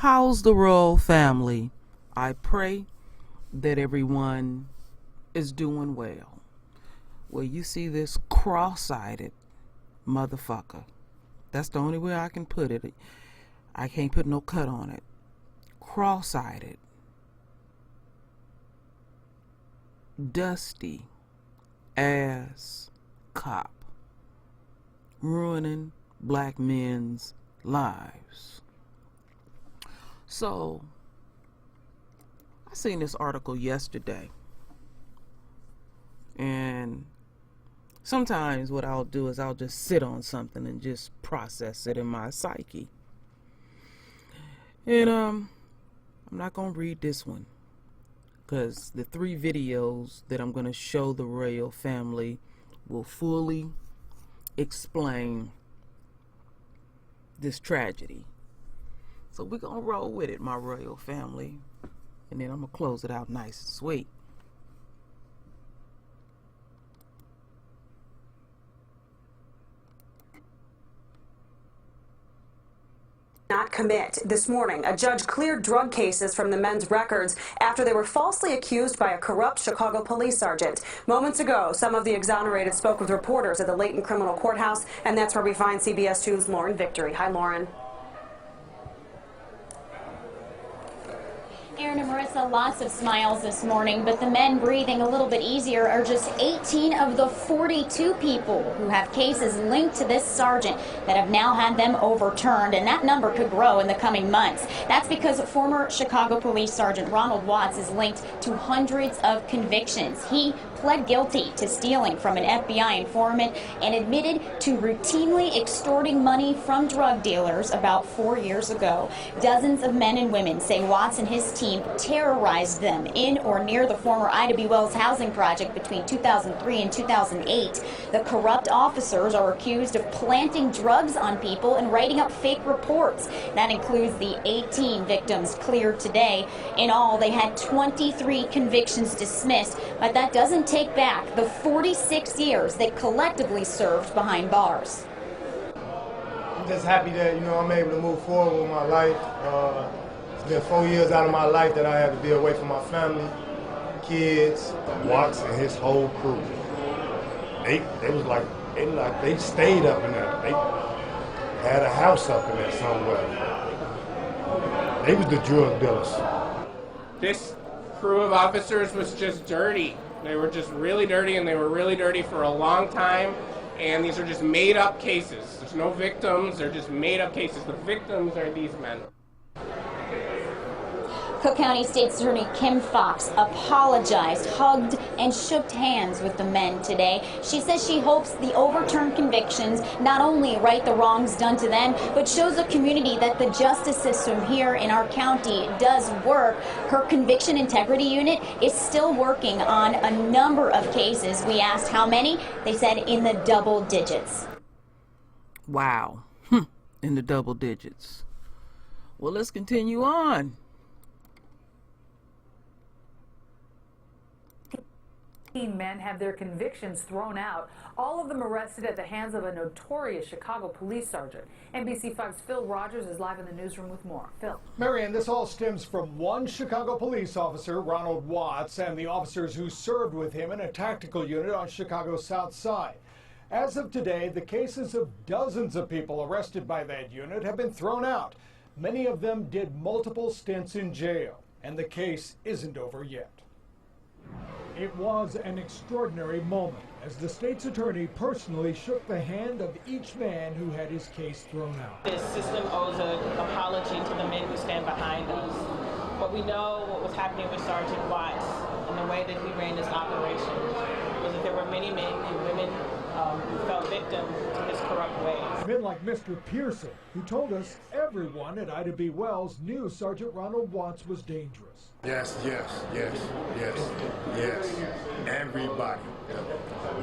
How's the royal family? I pray that everyone is doing well. Well, you see this cross-eyed motherfucker. That's the only way I can put it. I can't put no cut on it. Cross-eyed, dusty ass cop ruining black men's lives. So, I seen this article yesterday, and sometimes what I'll do is I'll just sit on something and just process it in my psyche. And I'm not gonna read this one, because the 3 videos that I'm gonna show the royal family will fully explain this tragedy. So we're gonna roll with it, my royal family, and then I'm gonna close it out nice and sweet. Not commit. This morning, a judge cleared drug cases from the men's records after they were falsely accused by a corrupt Chicago police sergeant. Moments ago, some of the exonerated spoke with reporters at the Layton Criminal Courthouse, and that's where we find CBS 2's Lauren Victory. Hi, Lauren. Aaron and Marissa, lots of smiles this morning, but the men breathing a little bit easier are just 18 of the 42 people who have cases linked to this sergeant that have now had them overturned, and that number could grow in the coming months. That's because former Chicago Police Sergeant Ronald Watts is linked to hundreds of convictions. He pled guilty to stealing from an FBI informant and admitted to routinely extorting money from drug dealers about 4 years ago. Dozens of men and women say Watts and his team terrorized them in or near the former Ida B. Wells housing project between 2003 and 2008. The corrupt officers are accused of planting drugs on people and writing up fake reports. That includes the 18 victims cleared today. In all, they had 23 convictions dismissed, but that doesn't take back the 46 years they collectively served behind bars. I'm just happy that, I'm able to move forward with my life. It's been 4 years out of my life that I had to be away from my family, kids. Watts and his whole crew, they stayed up in there. They had a house up in there somewhere. They was the drug dealers. This crew of officers was just dirty. They were just really dirty, and they were really dirty for a long time. And these are just made-up cases. There's no victims. They're just made-up cases. The victims are these men. Cook County State's Attorney Kim Foxx apologized, hugged, and shook hands with the men today. She says she hopes the overturned convictions not only right the wrongs done to them, but shows the community that the justice system here in our county does work. Her conviction integrity unit is still working on a number of cases. We asked how many. They said in the double digits. Wow. In the double digits. Well, let's continue on. Men have their convictions thrown out, all of them arrested at the hands of a notorious Chicago police sergeant. NBC5's Phil Rogers is live in the newsroom with more. Phil. Marianne, this all stems from one Chicago police officer, Ronald Watts, and the officers who served with him in a tactical unit on Chicago's South Side. As of today, the cases of dozens of people arrested by that unit have been thrown out. Many of them did multiple stints in jail, and the case isn't over yet. It was an extraordinary moment as the state's attorney personally shook the hand of each man who had his case thrown out. This system owes an apology to the men who stand behind us. But we know what was happening with Sergeant Watts and the way that he ran this operation was that there were many men and women who fell victim to his corrupt ways. Men like Mr. Pearson, who told us everyone at Ida B. Wells knew Sergeant Ronald Watts was dangerous. Yes. Everybody.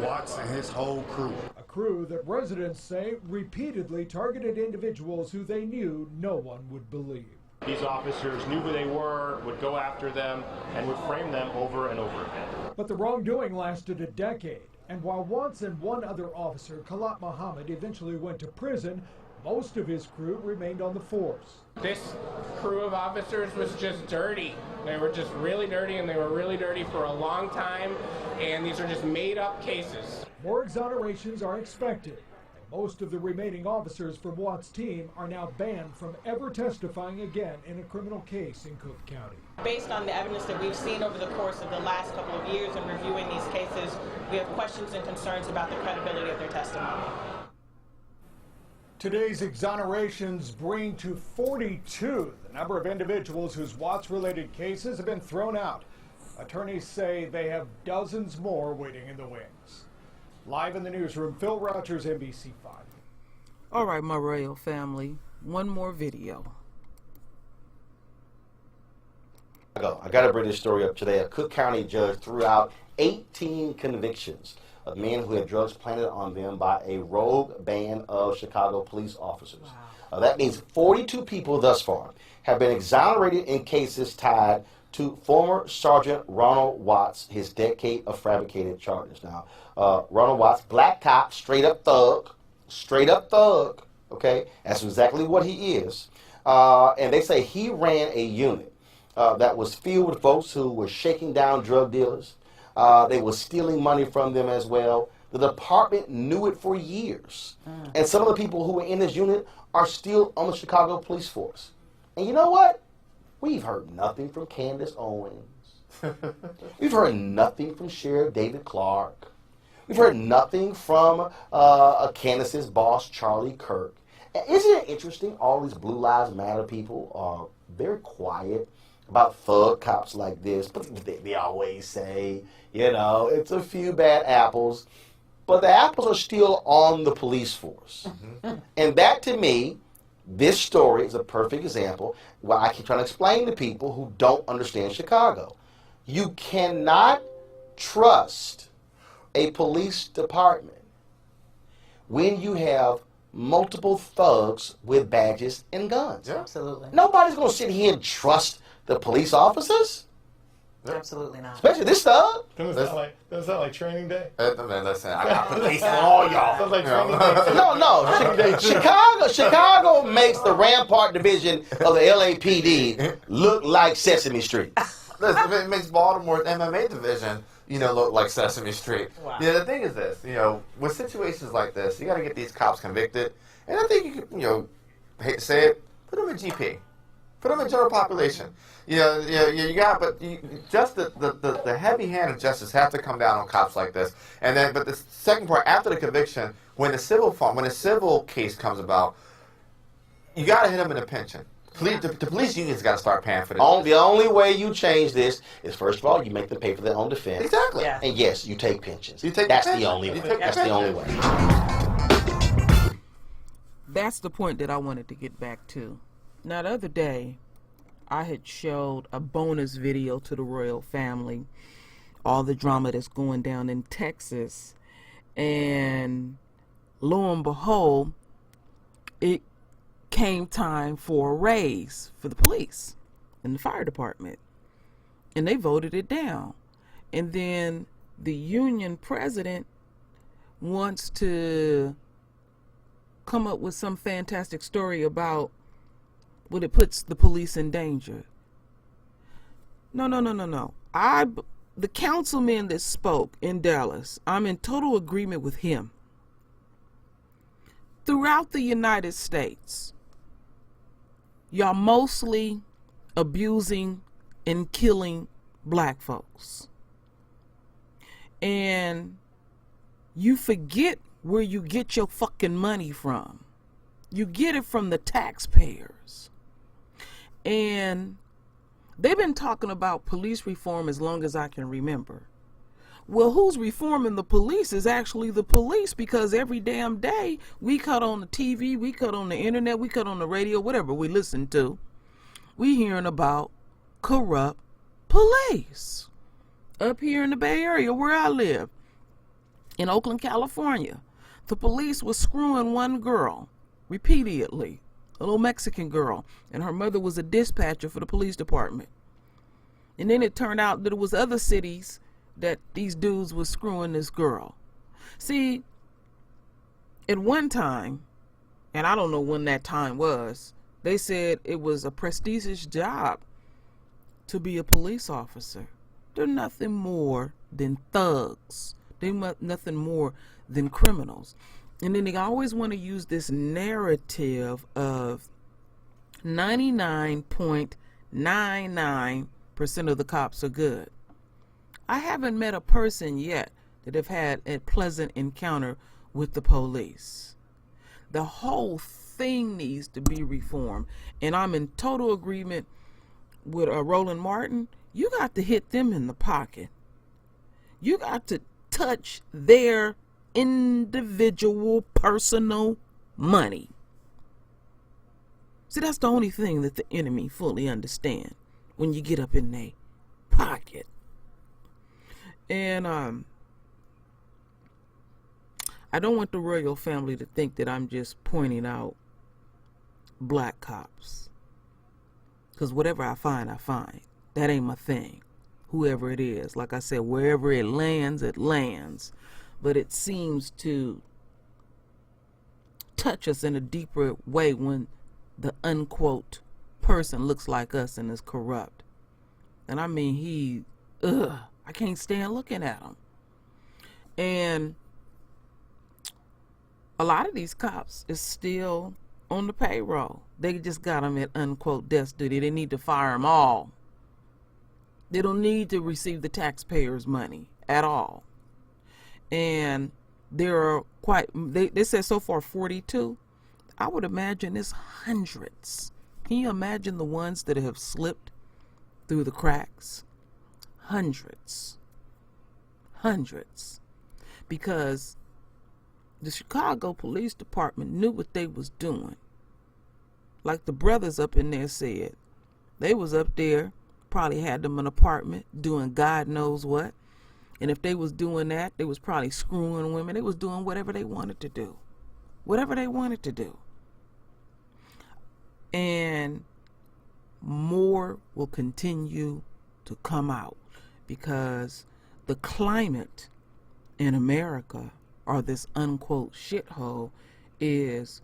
Watts and his whole crew. A crew that residents say repeatedly targeted individuals who they knew no one would believe. These officers knew who they were, would go after them, and would frame them over and over again. But the wrongdoing lasted a decade. And while Watts and one other officer, Khalat Muhammad, eventually went to prison, Most of his crew remained on the force. This crew of officers was just dirty. They were just really dirty, and they were really dirty for a long time, and these are just made-up cases. More exonerations are expected. Most of the remaining officers from Watt's team are now banned from ever testifying again in a criminal case in Cook County. Based on the evidence that we've seen over the course of the last couple of years in reviewing these cases, we have questions and concerns about the credibility of their testimony. Today's exonerations bring to 42 the number of individuals whose Watts-related cases have been thrown out. Attorneys say they have dozens more waiting in the wings. Live in the newsroom, Phil Rogers, NBC5. All right, my royal family, one more video. I got to bring this story up today. A Cook County judge threw out 18 convictions of men who had drugs planted on them by a rogue band of Chicago police officers. Wow. That means 42 people thus far have been exonerated in cases tied to former Sergeant Ronald Watts, his decade of fabricated charges. Now, Ronald Watts, black cop, straight up thug, okay? That's exactly what he is. And they say he ran a unit that was filled with folks who were shaking down drug dealers. They were stealing money from them as well. The department knew it for years. And some of the people who were in this unit are still on the Chicago police force. And you know what? We've heard nothing from Candace Owens. We've heard nothing from Sheriff David Clark. We've heard nothing from Candace's boss, Charlie Kirk. Isn't it interesting? All these Blue Lives Matter people are very quiet about thug cops like this, but they always say, you know, it's a few bad apples, but the apples are still on the police force. And that, to me, this story is a perfect example where I keep trying to explain to people who don't understand Chicago. You cannot trust a police department when you have multiple thugs with badges and guns. Yeah. Absolutely. Nobody's going to sit here and trust the police officers. Absolutely not. Especially this thug. Doesn't sound like training day? Man, listen, I got police on all y'all. Sounds like training day. No. Chicago makes the Rampart Division of the LAPD look like Sesame Street. Listen, it makes Baltimore's MMA division, look like Sesame Street. Wow. Yeah, the thing is this, with situations like this, you got to get these cops convicted, and I think you can, hate to say it, put them in GP. Put them in general population. You got, but just the heavy hand of justice has to come down on cops like this. And then, but the second part, after the conviction, when a civil case comes about, you got to hit them in a pension. The police unions got to start paying for this. The only way you change this is, first of all, you make them pay for their own defense. Exactly. Yeah. And yes, you take pensions. That's the only way. That's the only way. That's the point that I wanted to get back to. Now, the other day, I had showed a bonus video to the royal family, all the drama that's going down in Texas, and lo and behold, it came time for a raise for the police and the fire department, and they voted it down. And then the union president wants to come up with some fantastic story about when it puts the police in danger. No. The councilman that spoke in Dallas, I'm in total agreement with him. Throughout the United States, y'all mostly abusing and killing black folks. And you forget where you get your fucking money from. You get it from the taxpayers. And they've been talking about police reform as long as I can remember. Well, who's reforming the police is actually the police, because every damn day we cut on the TV, we cut on the internet, we cut on the radio, whatever we listen to, we hearing about corrupt police. Up here in the Bay Area where I live, in Oakland, California, the police was screwing one girl repeatedly. A little Mexican girl, and her mother was a dispatcher for the police department. And then it turned out that it was other cities that these dudes were screwing this girl. See, at one time, and I don't know when that time was. They said it was a prestigious job to be a police officer. They're nothing more than thugs. They're nothing more than criminals. And then they always want to use this narrative of 99.99% of the cops are good. I haven't met a person yet that have had a pleasant encounter with the police. The whole thing needs to be reformed. And I'm in total agreement with Roland Martin. You got to hit them in the pocket. You got to touch their individual personal money. See, that's the only thing that the enemy fully understand when you get up in their pocket. And I don't want the royal family to think that I'm just pointing out black cops. Because whatever I find, I find. That ain't my thing. Whoever it is. Like I said, wherever it lands, it lands. But it seems to touch us in a deeper way when the unquote person looks like us and is corrupt. And I mean, I can't stand looking at him. And a lot of these cops is still on the payroll. They just got them at unquote desk duty. They need to fire them all. They don't need to receive the taxpayers' money at all. And there are they said so far 42. I would imagine it's hundreds. Can you imagine the ones that have slipped through the cracks? Hundreds. Because the Chicago Police Department knew what they was doing. Like the brothers up in there said. They was up there, probably had them an apartment, doing God knows what. And if they was doing that, they was probably screwing women. They was doing whatever they wanted to do. Whatever they wanted to do. And more will continue to come out because the climate in America, or this unquote shithole, is,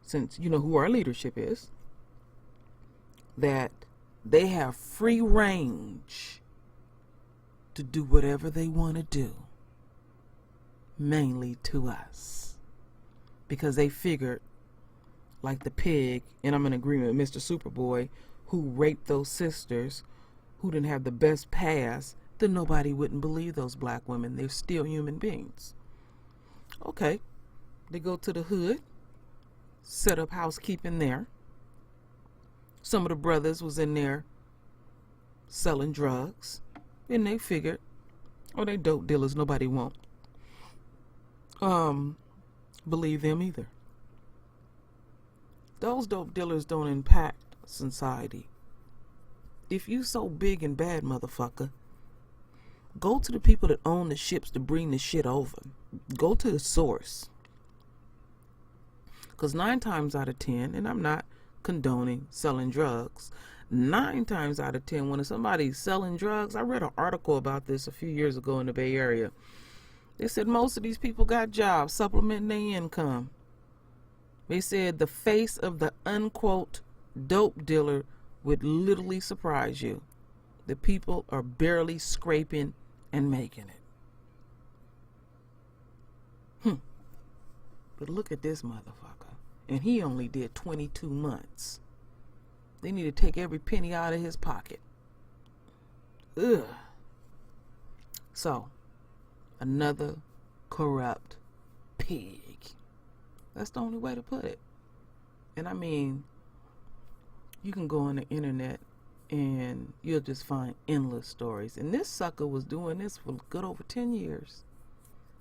since you know who our leadership is, that they have free range to do whatever they want to do, mainly to us, because they figured, like the pig, and I'm in agreement with Mr. Superboy, who raped those sisters, who didn't have the best past, then nobody wouldn't believe those black women. They're still human beings. Okay, they go to the hood, set up housekeeping there. Some of the brothers was in there selling drugs, and they figured, oh, they dope dealers, nobody won't believe them either. Those dope dealers don't impact society. If you so big and bad, motherfucker, go to the people that own the ships to bring the shit over. Go to the source. Because 9 times out of 10, and I'm not condoning selling drugs, 9 times out of 10, when somebody's selling drugs, I read an article about this a few years ago in the Bay Area. They said most of these people got jobs, supplementing their income. They said the face of the unquote dope dealer would literally surprise you. The people are barely scraping and making it. But look at this motherfucker. And he only did 22 months. They need to take every penny out of his pocket. Ugh. So, another corrupt pig. That's the only way to put it. And I mean, you can go on the internet and you'll just find endless stories. And this sucker was doing this for good over 10 years.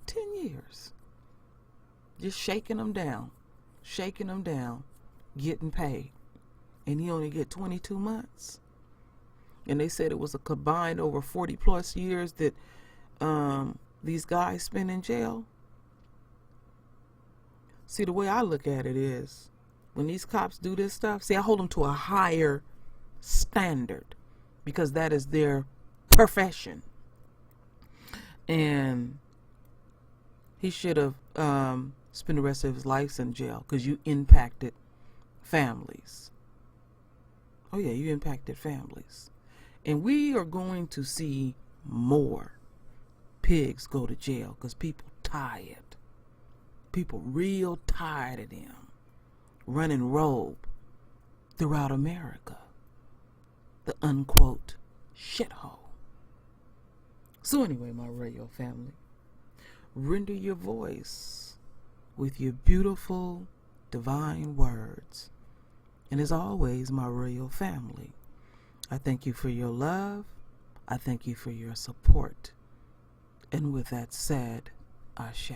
10 years. Just shaking them down, getting paid. And he only get 22 months. And they said it was a combined over 40 plus years that these guys spend in jail. See, the way I look at it is, when these cops do this stuff, see, I hold them to a higher standard because that is their profession. And he should have spend the rest of his life in jail because you impacted families. Oh yeah, you impacted families. And we are going to see more pigs go to jail because people tired. People real tired of them running rogue throughout America. The unquote shithole. So anyway, my royal family, render your voice with your beautiful divine words. And as always, my royal family, I thank you for your love. I thank you for your support. And with that said, Ashe.